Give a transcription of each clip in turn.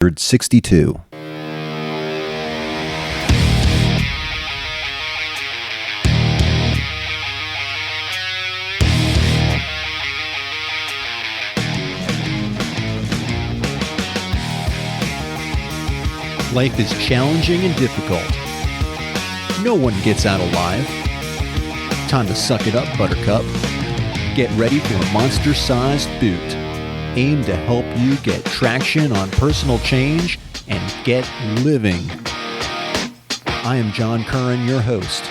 E162. Life is challenging and difficult. No one gets out alive. Time to suck it up, Buttercup. Get ready for a monster-sized boot, aimed to help you get traction on personal change and get living. I am John Curran, your host.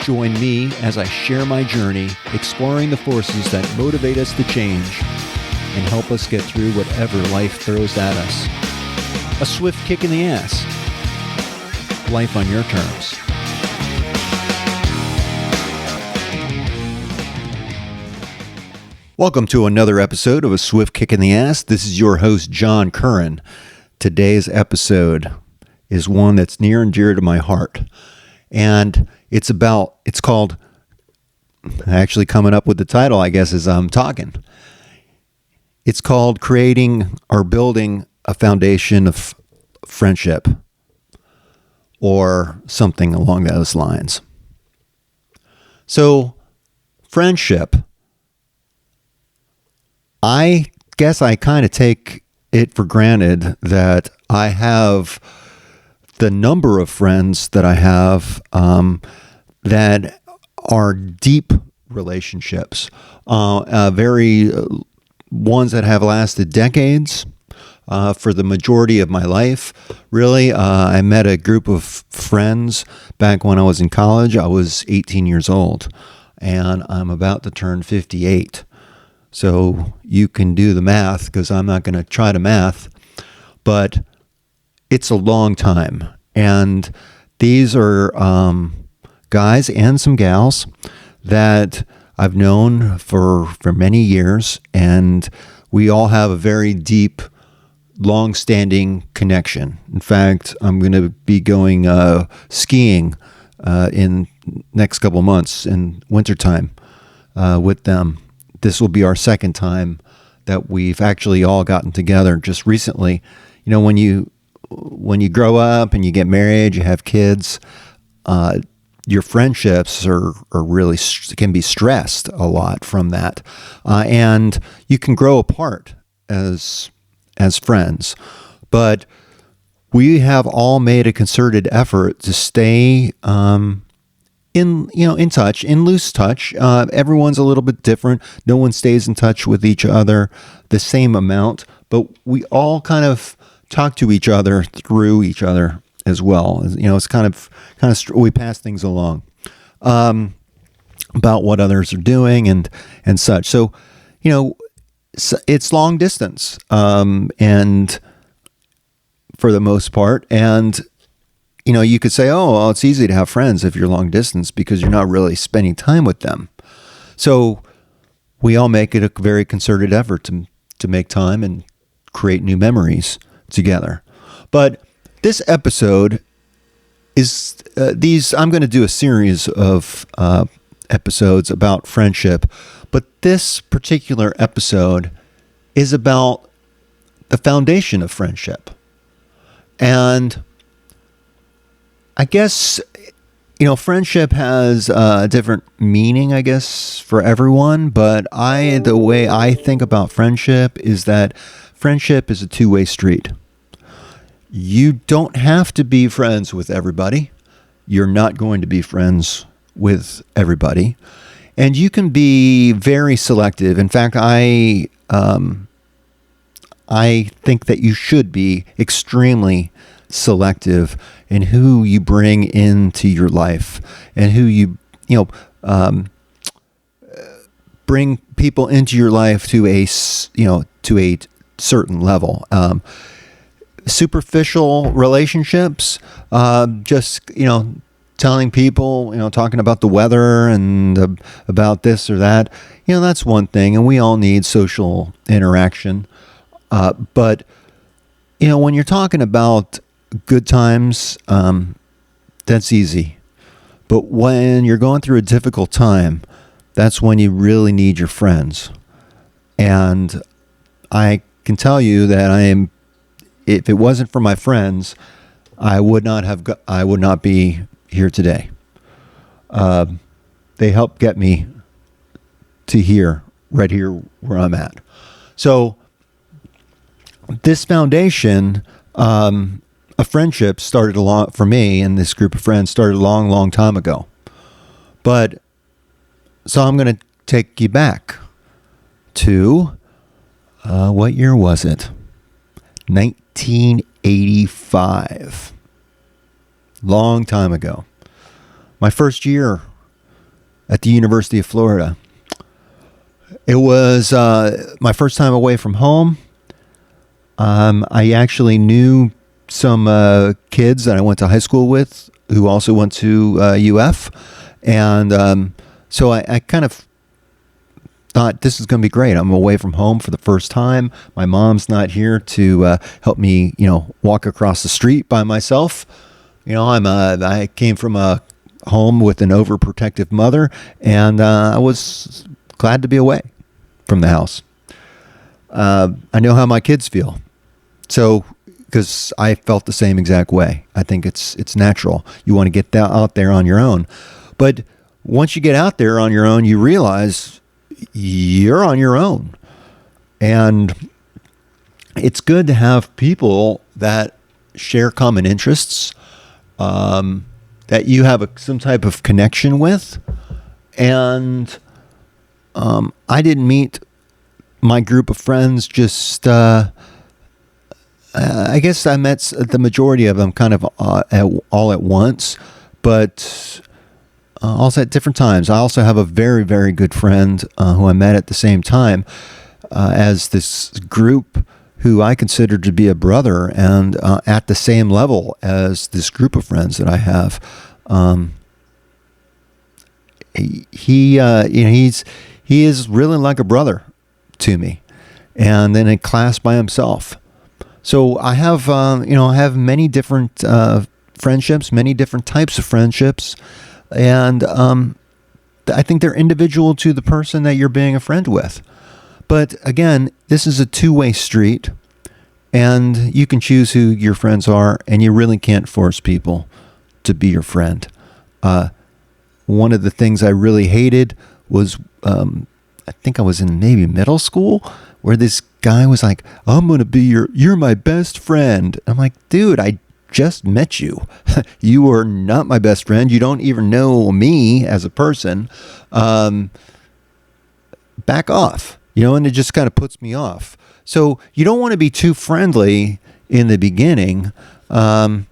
Join me as I share my journey, exploring the forces that motivate us to change and help us get through whatever life throws at us. A swift kick in the ass. Life on your terms. Welcome to another episode of A Swift Kick in the Ass. This is your host, John Curran. Today's episode is one that's near and dear to my heart. And it's called, actually coming up with the title, I guess, as I'm talking. It's called Creating or Building a Foundation of Friendship, or something along those lines. So, friendship, I guess I kind of take it for granted that I have the number of friends that I have that are deep relationships, very ones that have lasted decades. For the majority of my life, really. I met a group of friends back when I was in college. I was 18 years old, and I'm about to turn 58. So you can do the math, because I'm not going to try to math, but it's a long time. And these are guys and some gals that I've known for many years, and we all have a very deep, long-standing connection. In fact, I'm going to be going skiing in next couple of months in wintertime with them. This will be our second time that we've actually all gotten together just recently. You know, when you grow up and you get married, you have kids, your friendships are really can be stressed a lot from that, and you can grow apart as friends. But we have all made a concerted effort to stay in touch, in loose touch. Everyone's a little bit different. No one stays in touch with each other the same amount, but we all kind of talk to each other through each other as well. You know, it's kind of we pass things along about what others are doing and such. So, you know, it's long distance, and for the most part, and you know, you could say, oh, well, it's easy to have friends if you're long distance because you're not really spending time with them. So we all make it a very concerted effort to make time and create new memories together. But this episode is I'm going to do a series of episodes about friendship, but this particular episode is about the foundation of friendship. And I guess, you know, friendship has a different meaning, I guess, for everyone, but the way I think about friendship is that friendship is a two-way street. You don't have to be friends with everybody. You're not going to be friends with everybody. And you can be very selective. In fact, I think that you should be extremely selective in who you bring into your life and who you bring people into your life to a certain level. Superficial relationships, just, you know, telling people, you know, talking about the weather and about this or that, you know, that's one thing, and we all need social interaction. But, you know, when you're talking about good times, that's easy. But when you're going through a difficult time, that's when you really need your friends. And I can tell you that I am if it wasn't for my friends, I would not be here today. They helped get me to here, right here where I'm at. So this foundation, a friendship started for me and this group of friends started a long, long time ago. But so I'm going to take you back to, what year was it? 1985. Long time ago. My first year at the University of Florida. It was my first time away from home. I actually knew some kids that I went to high school with who also went to UF. And so I kind of thought, this is going to be great. I'm away from home for the first time. My mom's not here to help me, walk across the street by myself. I came from a home with an overprotective mother, and I was glad to be away from the house. I know how my kids feel. So, because I felt the same exact way. I think it's natural. You want to get out there on your own. But once you get out there on your own, you realize you're on your own. And it's good to have people that share common interests, that you have some type of connection with. And I didn't meet my group of friends just... I guess I met the majority of them kind of all at once, but also at different times. I also have a very, very good friend who I met at the same time as this group who I consider to be a brother, and at the same level as this group of friends that I have. He is really like a brother to me, and then in class by himself. So I have, I have many different friendships, many different types of friendships, and I think they're individual to the person that you're being a friend with. But again, this is a two-way street, and you can choose who your friends are, and you really can't force people to be your friend. One of the things I really hated was, I think I was in maybe middle school, where this guy was like, I'm going to be you're my best friend. I'm like, dude, I just met you. You are not my best friend. You don't even know me as a person. Back off, and it just kind of puts me off. So you don't want to be too friendly in the beginning. I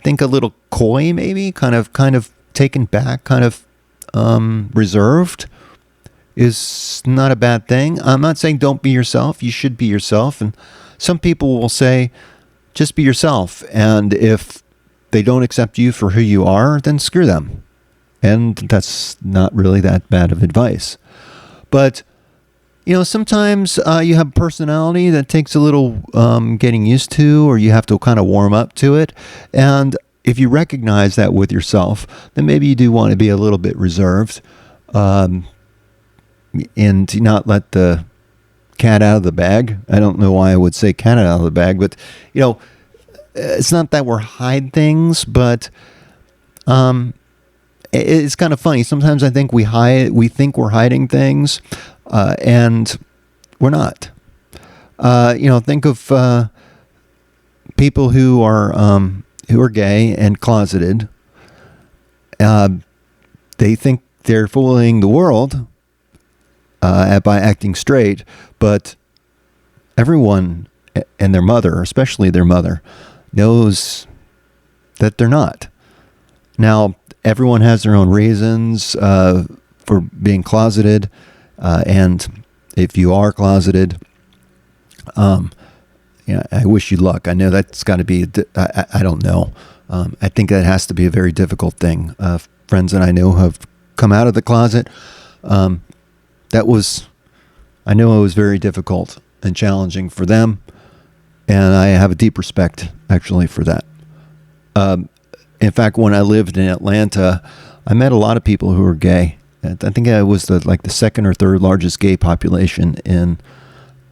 think a little coy, maybe kind of taken back, kind of reserved, is not a bad thing. I'm not saying don't be yourself. You should be yourself. And some people will say, just be yourself. And if they don't accept you for who you are, then screw them. And that's not really that bad of advice. But, sometimes you have a personality that takes a little getting used to, or you have to kind of warm up to it. And if you recognize that with yourself, then maybe you do want to be a little bit reserved. And to not let the cat out of the bag. I don't know why I would say cat out of the bag, but, it's not that we're hide things, but it's kind of funny. Sometimes I think we think we're hiding things, and we're not. Think of people who are gay and closeted. They think they're fooling the world by acting straight, but everyone and their mother, especially their mother, knows that they're not. Now, everyone has their own reasons for being closeted, and if you are closeted, I wish you luck. I know that's got to be, I don't know. I think that has to be a very difficult thing. Friends that I know have come out of the closet. I know it was very difficult and challenging for them, and I have a deep respect, actually, for that. In fact, when I lived in Atlanta, I met a lot of people who were gay. I think I was the second or third largest gay population in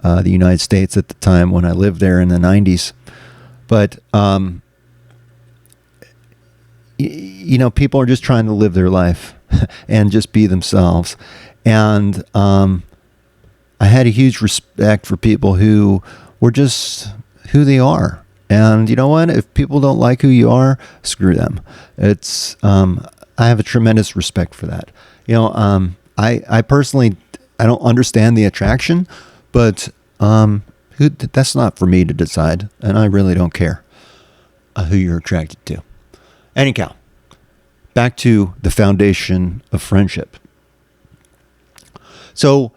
the United States at the time when I lived there in the 90s. But, people are just trying to live their life and just be themselves. And I had a huge respect for people who were just who they are. And you know what? If people don't like who you are, screw them. It's I have a tremendous respect for that. I personally, I don't understand the attraction, but that's not for me to decide, and I really don't care who you're attracted to. Anyhow, back to the foundation of friendship. So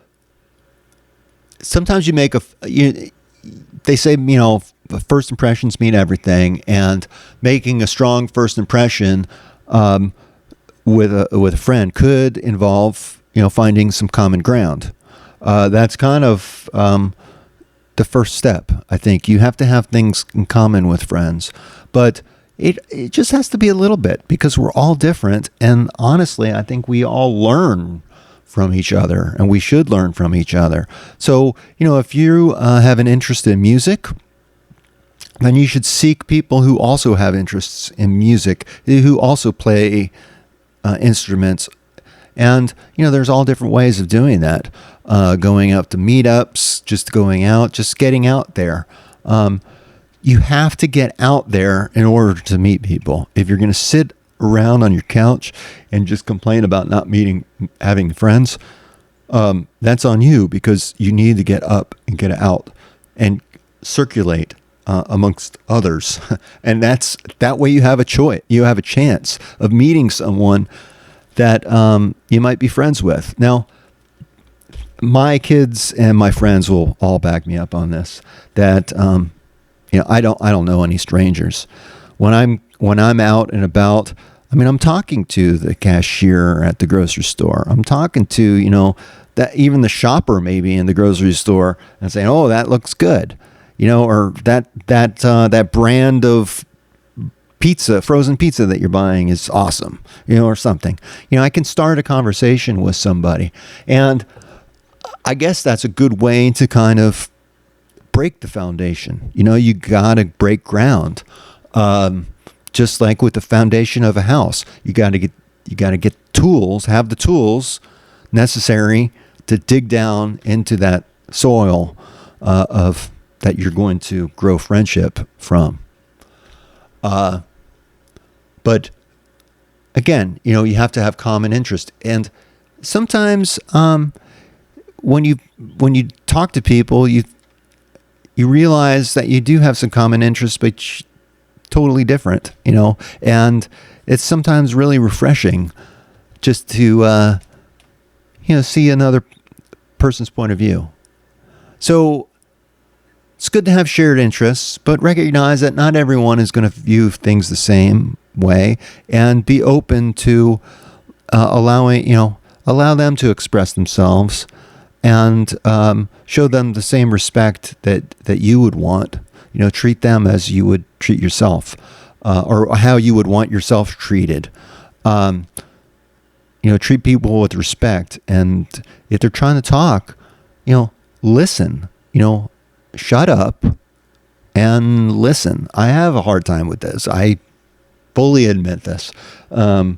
sometimes you make they say, first impressions mean everything, and making a strong first impression with a friend could involve, finding some common ground. That's kind of the first step. I think you have to have things in common with friends, but it just has to be a little bit, because we're all different. And honestly, I think we all learn from each other, and we should learn from each other. So, if you have an interest in music, then you should seek people who also have interests in music, who also play instruments. And, there's all different ways of doing that. Going out to meetups, just going out, just getting out there. You have to get out there in order to meet people. If you're going to sit around on your couch and just complain about not having friends, that's on you, because you need to get up and get out and circulate amongst others. And that way you have a choice. You have a chance of meeting someone that you might be friends with. Now, my kids and my friends will all back me up on this, that I don't know any strangers. When I'm out and about, I'm talking to the cashier at the grocery store. I'm talking to, that even the shopper maybe in the grocery store, and saying, "Oh, that looks good," or that brand of pizza, frozen pizza that you're buying is awesome, or something. I can start a conversation with somebody, and I guess that's a good way to kind of break the foundation. You got to break ground. Just like with the foundation of a house, you got to get tools, have the tools necessary to dig down into that soil that you're going to grow friendship from. But again, you have to have common interest, and sometimes when you talk to people, you realize that you do have some common interests, but totally different, and it's sometimes really refreshing just to, see another person's point of view. So it's good to have shared interests, but recognize that not everyone is going to view things the same way, and be open to allow them to express themselves, and show them the same respect that you would want. Treat them as you would treat yourself, or how you would want yourself treated. Treat people with respect. And if they're trying to talk, listen. Shut up and listen. I have a hard time with this. I fully admit this. But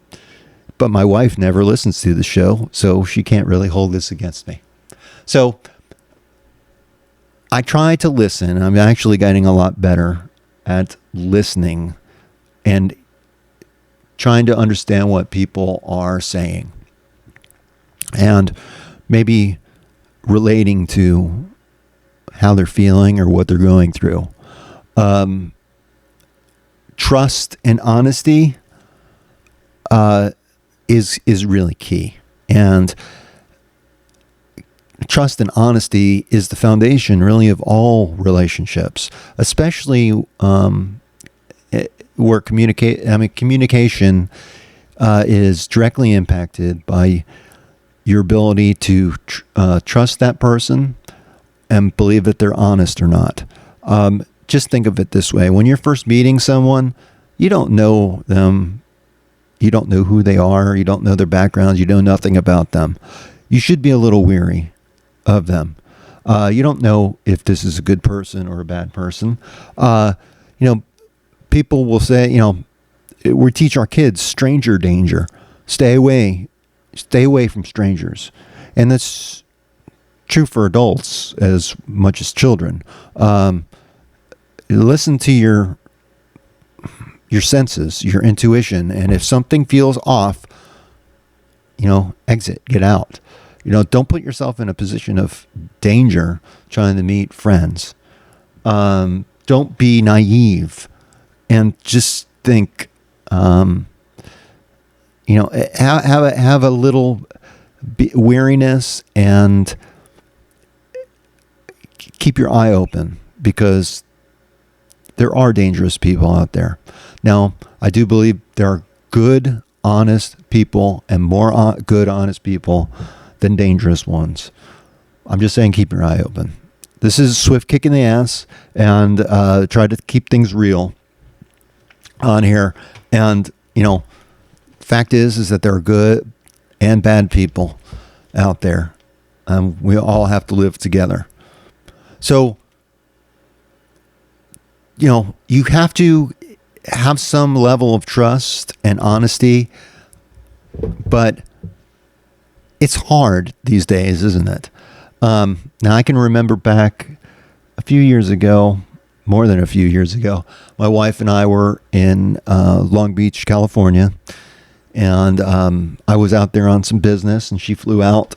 my wife never listens to the show, so she can't really hold this against me. So I try to listen. I'm actually getting a lot better at listening and trying to understand what people are saying, and maybe relating to how they're feeling or what they're going through. Trust and honesty is really key. And trust and honesty is the foundation, really, of all relationships, especially where communication is directly impacted by your ability to trust that person and believe that they're honest or not. Just think of it this way. When you're first meeting someone, you don't know them. You don't know who they are. You don't know their backgrounds. You know nothing about them. You should be a little weary of them. You don't know if this is a good person or a bad person. People will say, we teach our kids stranger danger. Stay away from strangers. And that's true for adults as much as children. Listen to your senses, your intuition, and if something feels off, exit, get out. Don't put yourself in a position of danger trying to meet friends. Don't be naive, and just think. Have a little weariness and keep your eye open, because there are dangerous people out there. Now, I do believe there are good, honest people, and more good, honest people than dangerous ones. I'm just saying, keep your eye open. This is Swift kick in the ass, and try to keep things real on here. And, fact is that there are good and bad people out there. We all have to live together. So, you have to have some level of trust and honesty, but it's hard these days, isn't it? Now, I can remember back a few years ago, more than a few years ago, my wife and I were in Long Beach, California, and I was out there on some business, and she flew out.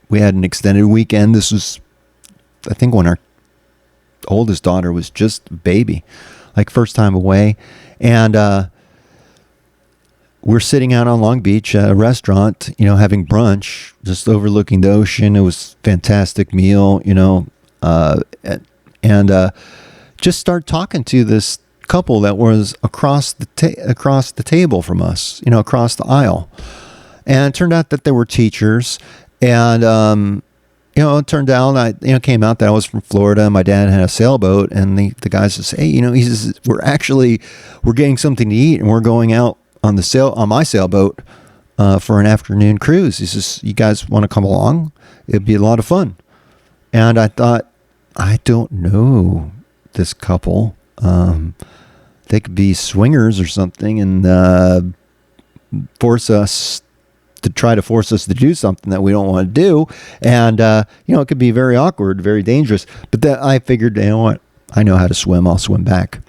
We had an extended weekend. This was, I think, when our oldest daughter was just a baby, like first time away. And we're sitting out on Long Beach at a restaurant, having brunch, just overlooking the ocean. It was a fantastic meal, and just start talking to this couple that was across the table from us, across the aisle. And it turned out that they were teachers. And it turned out, came out that I was from Florida. My dad had a sailboat, and the guy says, "Hey, he says, we're getting something to eat, and we're going out on my sailboat for an afternoon cruise." He says, "You guys want to come along? It'd be a lot of fun." And I thought, I don't know this couple. They could be swingers or something, and force us to do something that we don't want to do. And, it could be very awkward, very dangerous. But then I figured, what? I know how to swim. I'll swim back.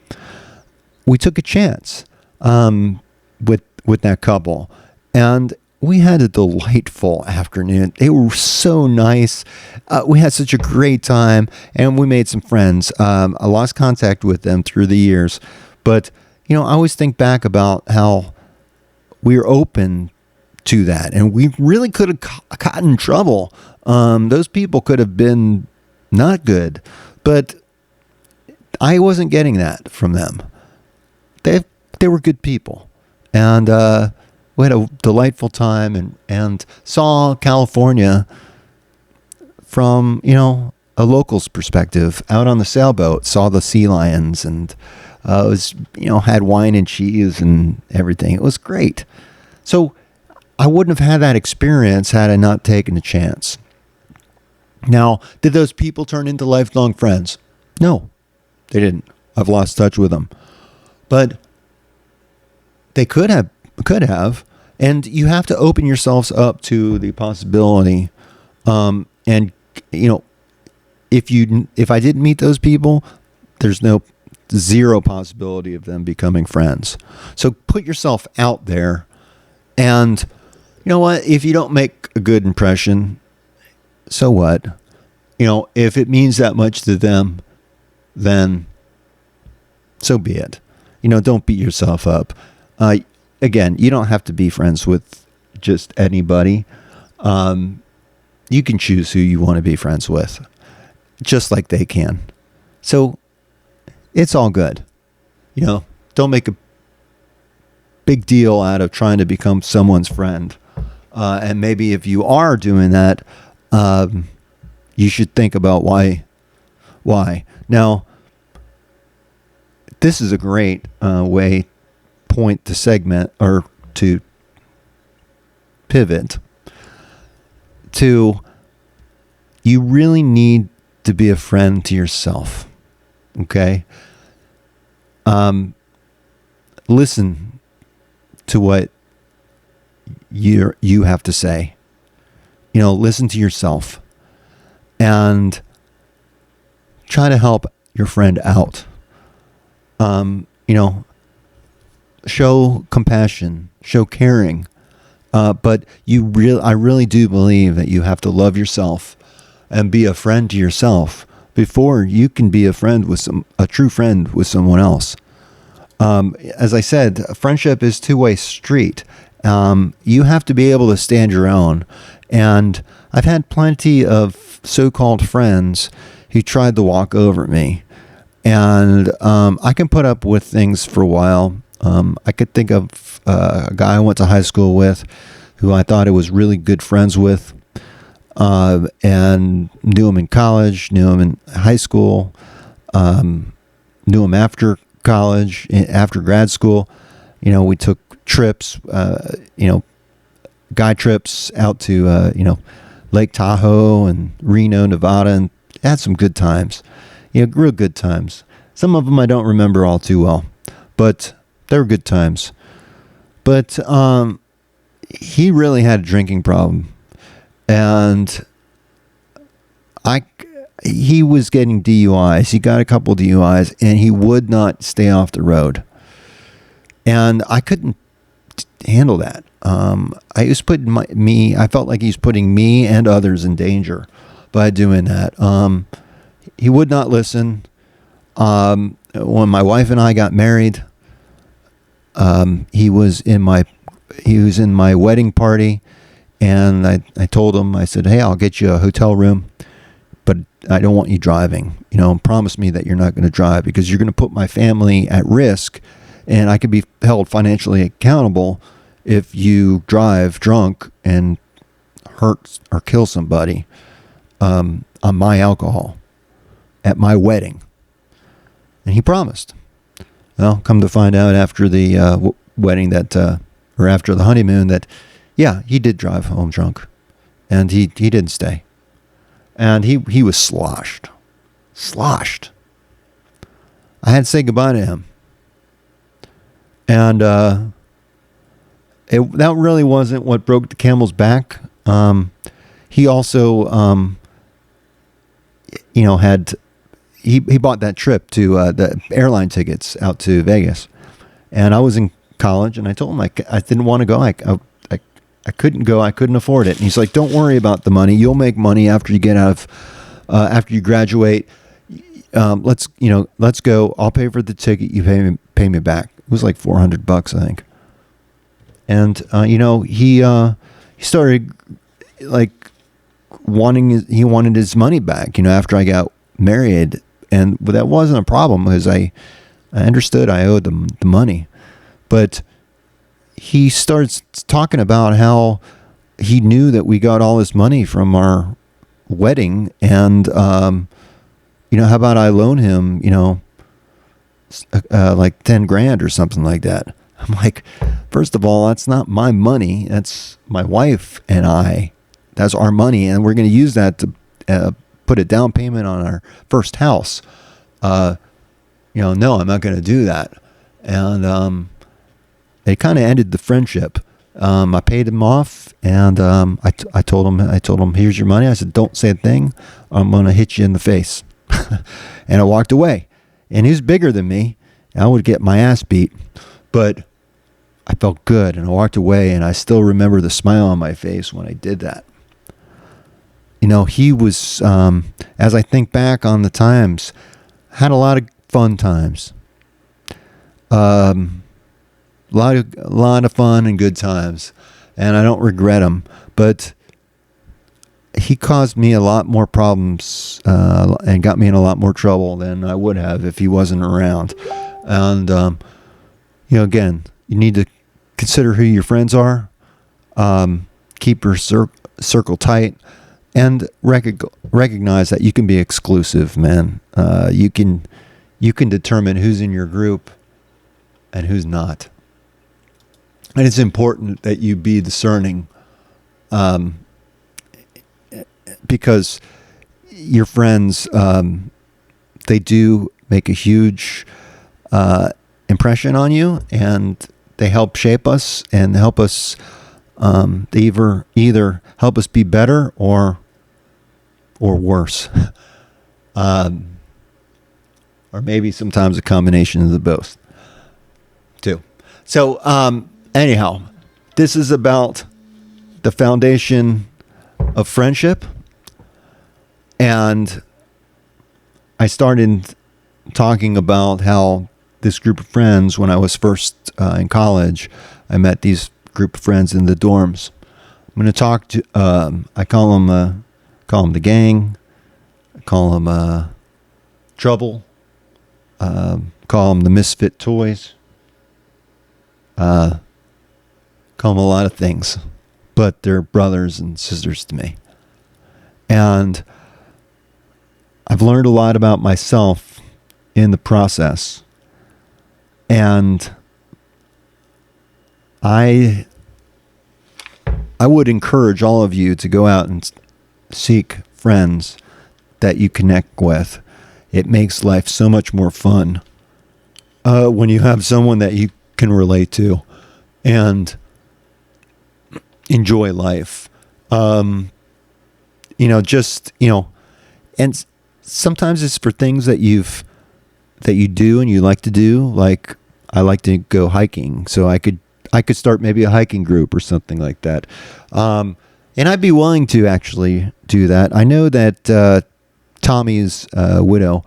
We took a chance with that couple. And we had a delightful afternoon. They were so nice. We had such a great time, and we made some friends. I lost contact with them through the years. But, I always think back about how we were open to that, and we really could have gotten in trouble. Those people could have been not good, but I wasn't getting that from them. They were good people, and we had a delightful time, and saw California from a local's perspective. Out on the sailboat, saw the sea lions, and was had wine and cheese and everything. It was great. So I wouldn't have had that experience had I not taken a chance. Now, did those people turn into lifelong friends? No, they didn't. I've lost touch with them. But they could have. And you have to open yourselves up to the possibility. And, if I didn't meet those people, there's zero possibility of them becoming friends. So put yourself out there, and you know what? If you don't make a good impression, so what? If it means that much to them, then so be it. Don't beat yourself up. Again, you don't have to be friends with just anybody. You can choose who you want to be friends with, just like they can. So it's all good. Don't make a big deal out of trying to become someone's friend. And maybe if you are doing that, you should think about why. Now, this is a great point to segment, or to pivot to, you really need to be a friend to yourself. Okay? Listen to what you have to say. Listen to yourself and try to help your friend out. Show compassion, show caring. But I really do believe that you have to love yourself and be a friend to yourself before you can be a true friend with someone else. As I said, friendship is a two-way street. You have to be able to stand your own. And I've had plenty of so-called friends who tried to walk over me. And I can put up with things for a while. I could think of a guy I went to high school with who I thought I was really good friends with, and knew him in college, knew him in high school, knew him after college, after grad school. We took trips, guy trips out to, Lake Tahoe and Reno, Nevada, and had some good times, real good times. Some of them I don't remember all too well, but they were good times. But he really had a drinking problem, and he was getting DUIs. He got a couple DUIs, and he would not stay off the road. And I couldn't handle that. I was I felt like he was putting me and others in danger by doing that. He would not listen. When my wife and I got married, he was in my wedding party, and I told him, I said, "Hey, I'll get you a hotel room, but I don't want you driving. Promise me that you're not going to drive, because you're going to put my family at risk, and I could be held financially accountable if you drive drunk and hurt or kill somebody on my alcohol at my wedding." And he promised. Well, come to find out after the wedding or after the honeymoon that, yeah, he did drive home drunk, and he didn't stay, and he was sloshed. I had to say goodbye to him, and that really wasn't what broke the camel's back. He also, he bought that trip to the airline tickets out to Vegas, and I was in college, and I told him I didn't want to go. I couldn't go. I couldn't afford it. And he's like, "Don't worry about the money. You'll make money after you get out of after you graduate. Let's go. I'll pay for the ticket. You pay me back." It was like $400, I think. And he started like he wanted his money back. After I got married, and that wasn't a problem because I understood I owed them the money. But he starts talking about how he knew that we got all this money from our wedding, and how about I loan him like 10 grand or something like that. I'm like, first of all, that's not my money. That's my wife and I. That's our money, and we're going to use that to put a down payment on our first house. No, I'm not going to do that. And it kind of ended the friendship. I paid him off, and I told him, "Here's your money." I said, "Don't say a thing. I'm going to hit you in the face." And I walked away. And he was bigger than me. I would get my ass beat, but I felt good, and I walked away, and I still remember the smile on my face when I did that. He was, as I think back on the times, had a lot of fun times. A lot of fun and good times, and I don't regret them. But he caused me a lot more problems and got me in a lot more trouble than I would have if he wasn't around. And again, you need to consider who your friends are. Keep your circle tight, and recognize that you can be exclusive, man. You can determine who's in your group and who's not. And it's important that you be discerning, because your friends, they do make a huge impression on you, and they help shape us and help us. They either help us be better or worse, or maybe sometimes a combination of the both, too. So anyhow, this is about the foundation of friendship, and I started talking about how this group of friends, when I was first in college, I met these group of friends in the dorms. I'm going to talk to, I call them the gang, I call them trouble, call them the misfit toys, call them a lot of things, but they're brothers and sisters to me. And I've learned a lot about myself in the process. And I would encourage all of you to go out and seek friends that you connect with. It makes life so much more fun when you have someone that you can relate to and enjoy life. And sometimes it's for things that you do and you like to do. Like I like to go hiking, so I could start maybe a hiking group or something like that. And I'd be willing to actually do that. I know that Tommy's widow,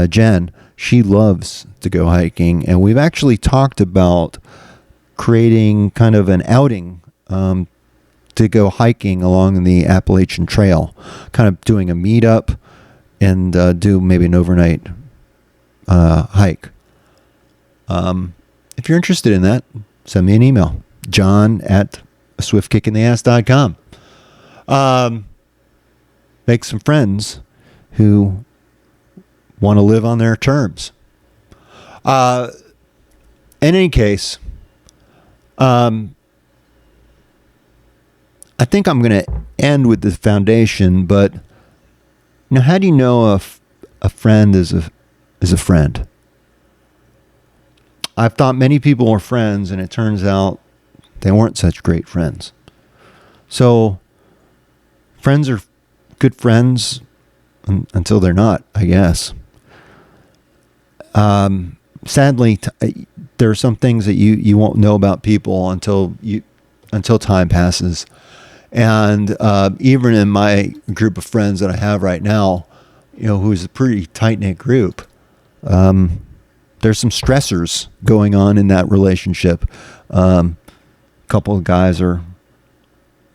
Jen, she loves to go hiking, and we've actually talked about creating kind of an outing to go hiking along the Appalachian Trail, kind of doing a meetup and do maybe an overnight hike. If you're interested in that, send me an email, john@swiftkickinttheass.com. Make some friends who want to live on their terms. In any case, I think I'm going to end with the foundation, but how do you know if a friend is a friend? I've thought many people were friends, and it turns out they weren't such great friends. So friends are good friends until they're not, I guess. Sadly, there are some things that you won't know about people until time passes. And even in my group of friends that I have right now, who's a pretty tight-knit group, there's some stressors going on in that relationship. A couple of guys are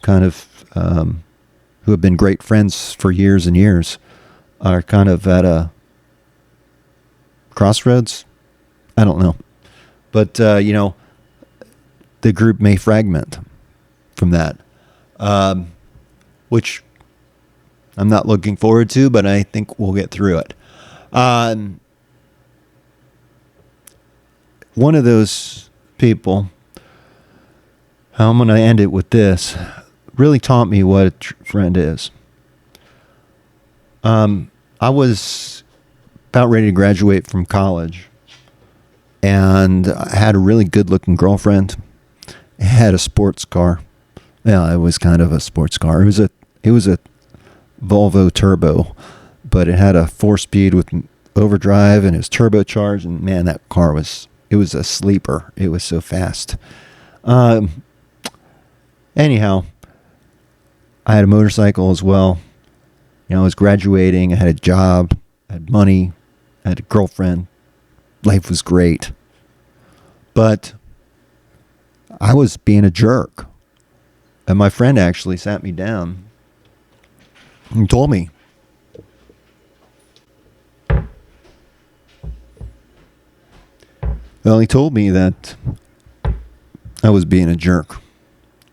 kind of who have been great friends for years and years are kind of at a crossroads. I don't know. But, the group may fragment from that, which I'm not looking forward to, but I think we'll get through it. One of those people, I'm going to end it with this, really taught me what a friend is. I was about ready to graduate from college, and I had a really good-looking girlfriend. I had a sports car. Yeah, it was kind of a sports car. It was a Volvo Turbo, but it had a 4-speed with overdrive, and it was turbocharged. And man, that car was a sleeper. It was so fast. Anyhow, I had a motorcycle as well. I was graduating. I had a job. I had money. I had a girlfriend. Life was great. But I was being a jerk. And my friend actually sat me down and told me, well, he told me that I was being a jerk.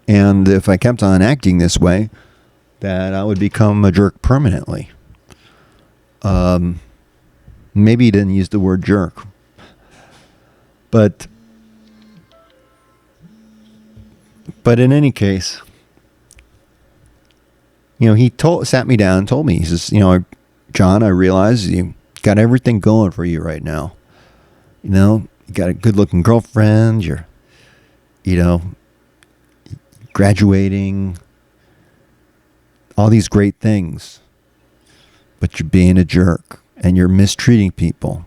And if I kept on acting this way, that I would become a jerk permanently. Maybe he didn't use the word jerk. But in any case, he sat me down and told me, he says, John, I realize you got everything going for you right now. You got a good looking girlfriend. You're, graduating, all these great things, but you're being a jerk and you're mistreating people.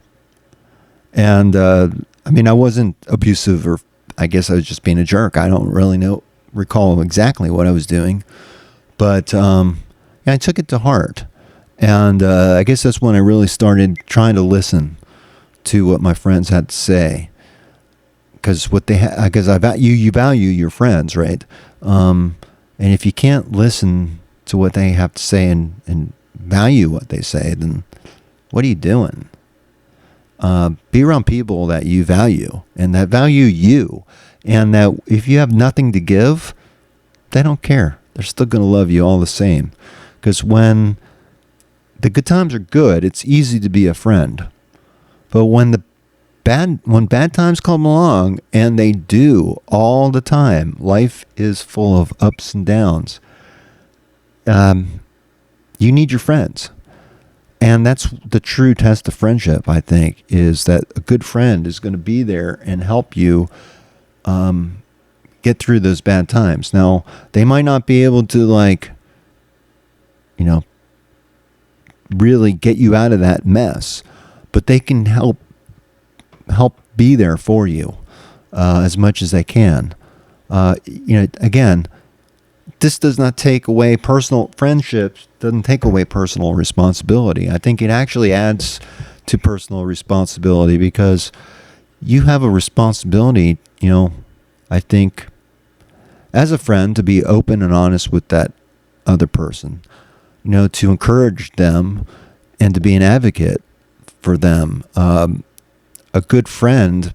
And, I wasn't abusive, or I guess I was just being a jerk. I don't really recall exactly what I was doing, but, I took it to heart. And, I guess that's when I really started trying to listen to what my friends had to say. Because you value your friends, right? And if you can't listen to what they have to say and value what they say, then what are you doing? Be around people that you value and that value you, and that if you have nothing to give, they don't care. They're still going to love you all the same. Because when the good times are good, it's easy to be a friend. But when bad times come along, and they do all the time, life is full of ups and downs. You need your friends. And that's the true test of friendship, I think, is that a good friend is going to be there and help you get through those bad times. Now, they might not be able to, really get you out of that mess, but they can help be there for you as much as they can. Again, this does not take away personal friendships, doesn't take away personal responsibility. I think it actually adds to personal responsibility, because you have a responsibility, I think, as a friend, to be open and honest with that other person, to encourage them and to be an advocate for them. A good friend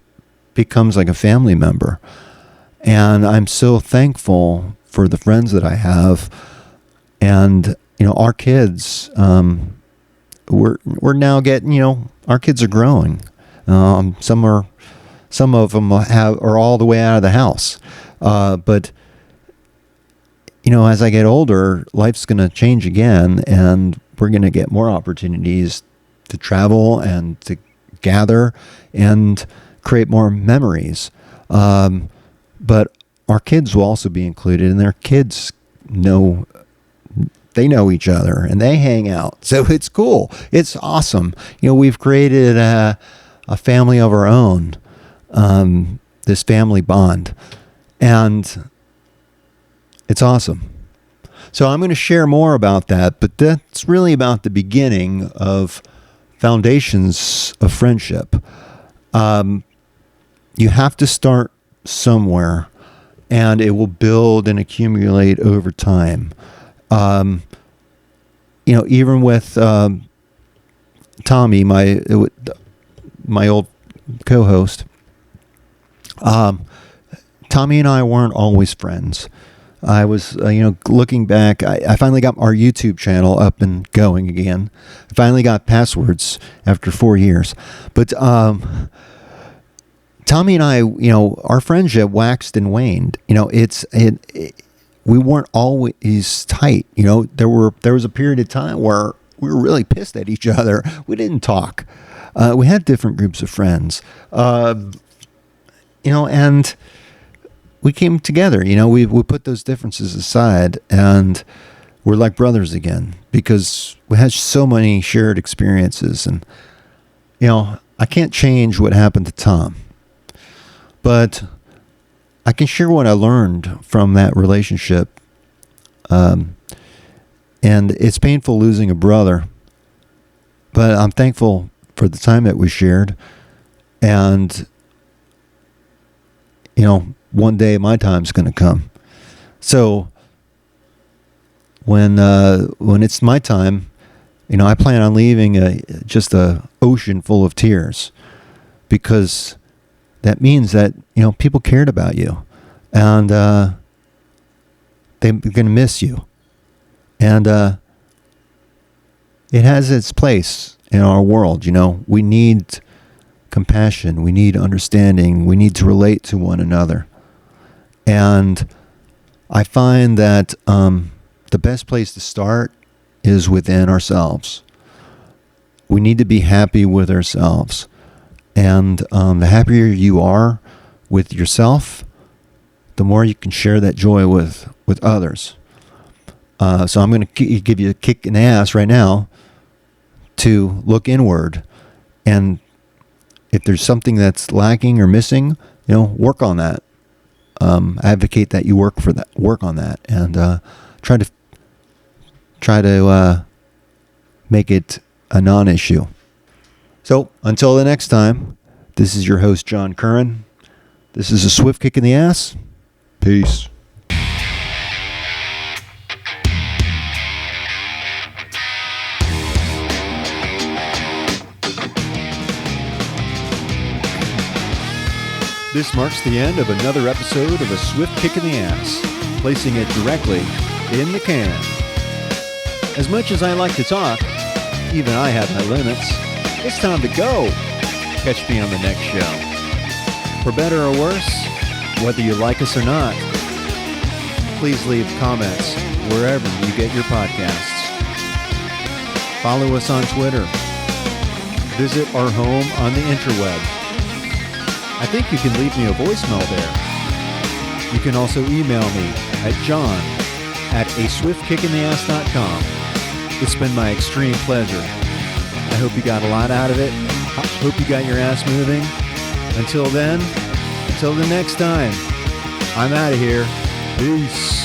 becomes like a family member. And I'm so thankful for the friends that I have. And, our kids, we're now getting, our kids are growing. Some of them are all the way out of the house. But, as I get older, life's going to change again, and we're going to get more opportunities to travel and to gather and create more memories. But our kids will also be included, and their kids know each other and they hang out. So it's cool. It's awesome. We've created a family of our own, this family bond, and it's awesome. So I'm going to share more about that, but that's really about the beginning of foundations of friendship. You have to start somewhere, and it will build and accumulate over time. Even with Tommy, my old co-host, Tommy and I weren't always friends. I was, looking back, I finally got our YouTube channel up and going again. I finally got passwords after 4 years. But Tommy and I, our friendship waxed and waned. We weren't always tight. There was a period of time where we were really pissed at each other. We didn't talk. We had different groups of friends. And we came together. We put those differences aside, and we're like brothers again, because we had so many shared experiences. And I can't change what happened to Tom, but I can share what I learned from that relationship. And it's painful losing a brother, but I'm thankful for the time that we shared. And, one day my time's going to come. So when it's my time, I plan on leaving just a ocean full of tears, because that means that, people cared about you, and they're going to miss you. And it has its place in our world. We need compassion. We need understanding. We need to relate to one another. And I find that the best place to start is within ourselves. We need to be happy with ourselves. And the happier you are with yourself, the more you can share that joy with others. So I'm going to give you a kick in the ass right now to look inward. And if there's something that's lacking or missing, work on that. Advocate that you work on that, and try to make it a non-issue. So until the next time, this is your host, John Curran. This is a swift kick in the ass. Peace. This marks the end of another episode of A Swift Kick in the Ass, placing it directly in the can. As much as I like to talk, even I have my limits. It's time to go. Catch me on the next show. For better or worse, whether you like us or not, please leave comments wherever you get your podcasts. Follow us on Twitter. Visit our home on the interweb. I think you can leave me a voicemail there. You can also email me at john@aswiftkickintheass.com. It's been my extreme pleasure. I hope you got a lot out of it. I hope you got your ass moving. Until then, until the next time, I'm out of here. Peace.